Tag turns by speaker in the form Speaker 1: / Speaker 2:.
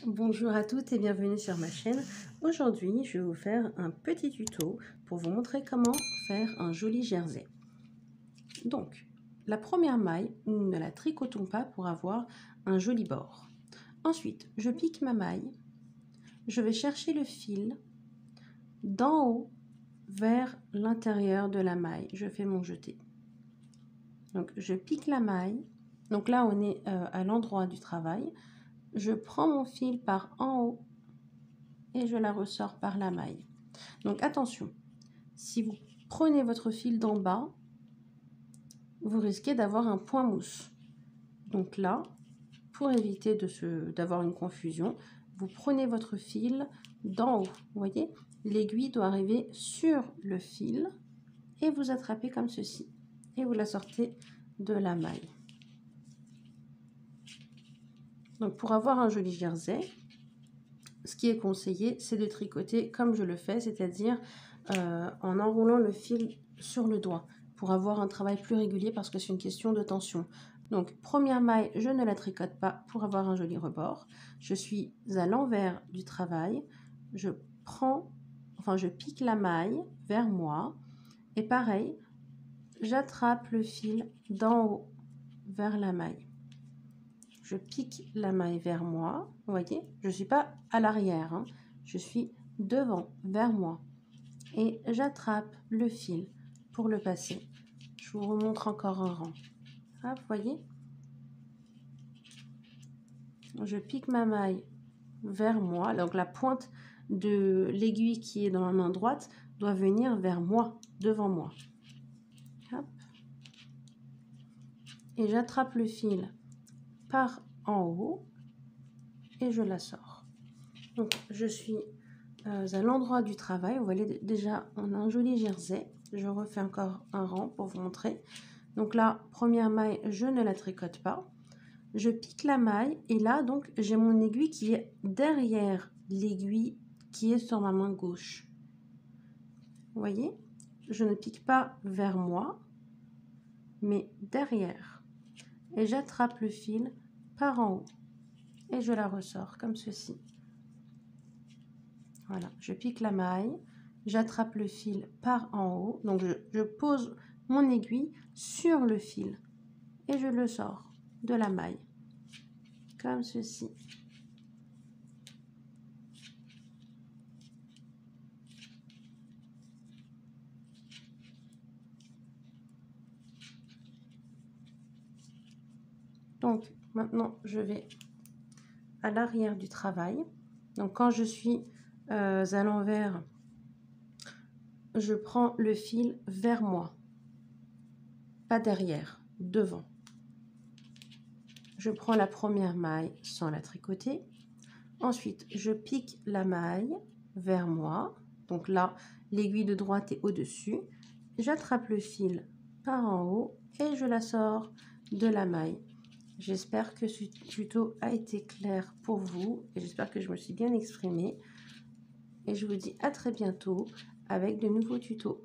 Speaker 1: Bonjour à toutes et bienvenue sur ma chaîne. Aujourd'hui, je vais vous faire un petit tuto pour vous montrer comment faire un joli jersey. Donc, la première maille, nous ne la tricotons pas pour avoir un joli bord. Ensuite, je pique ma maille. Je vais chercher le fil d'en haut vers l'intérieur de la maille. Je fais mon jeté. Donc, je pique la maille. Donc là, on est à l'endroit du travail. Je prends mon fil par en haut et je la ressors par la maille. Donc attention, si vous prenez votre fil d'en bas, vous risquez d'avoir un point mousse. Donc là, pour éviter d'avoir une confusion, vous prenez votre fil d'en haut. Vous voyez, l'aiguille doit arriver sur le fil et vous attrapez comme ceci. Et vous la sortez de la maille. Donc pour avoir un joli jersey, ce qui est conseillé, c'est de tricoter comme je le fais, c'est-à-dire en enroulant le fil sur le doigt pour avoir un travail plus régulier parce que c'est une question de tension. Donc première maille, je ne la tricote pas pour avoir un joli rebord. Je suis à l'envers du travail, je pique la maille vers moi et pareil, j'attrape le fil d'en haut vers la maille. Je pique la maille vers moi, vous voyez, je ne suis pas à l'arrière, hein, je suis devant, vers moi. Et j'attrape le fil pour le passer. Je vous remontre encore un rang. Ah, vous voyez, je pique ma maille vers moi, donc la pointe de l'aiguille qui est dans ma main droite doit venir vers moi, devant moi. Hop. Et j'attrape le fil par en haut et je la sors. Donc je suis à l'endroit du travail. Vous voyez déjà, on a un joli jersey. Je refais encore un rang pour vous montrer. Donc là, première maille, je ne la tricote pas. Je pique la maille et là, donc, j'ai mon aiguille qui est derrière l'aiguille qui est sur ma main gauche. Vous voyez, je ne pique pas vers moi, mais derrière. Et j'attrape le fil par en haut et je la ressors comme ceci. Voilà, je pique la maille, j'attrape le fil par en haut, donc je pose mon aiguille sur le fil et je le sors de la maille, comme ceci. Donc maintenant je vais à l'arrière du travail. Donc quand je suis à l'envers, je prends le fil vers moi, pas derrière, devant. Je prends la première maille sans la tricoter. Ensuite, je pique la maille vers moi. Donc là, l'aiguille de droite est au-dessus. J'attrape le fil par en haut et je la sors de la maille. J'espère que ce tuto a été clair pour vous et j'espère que je me suis bien exprimée. Et je vous dis à très bientôt avec de nouveaux tutos.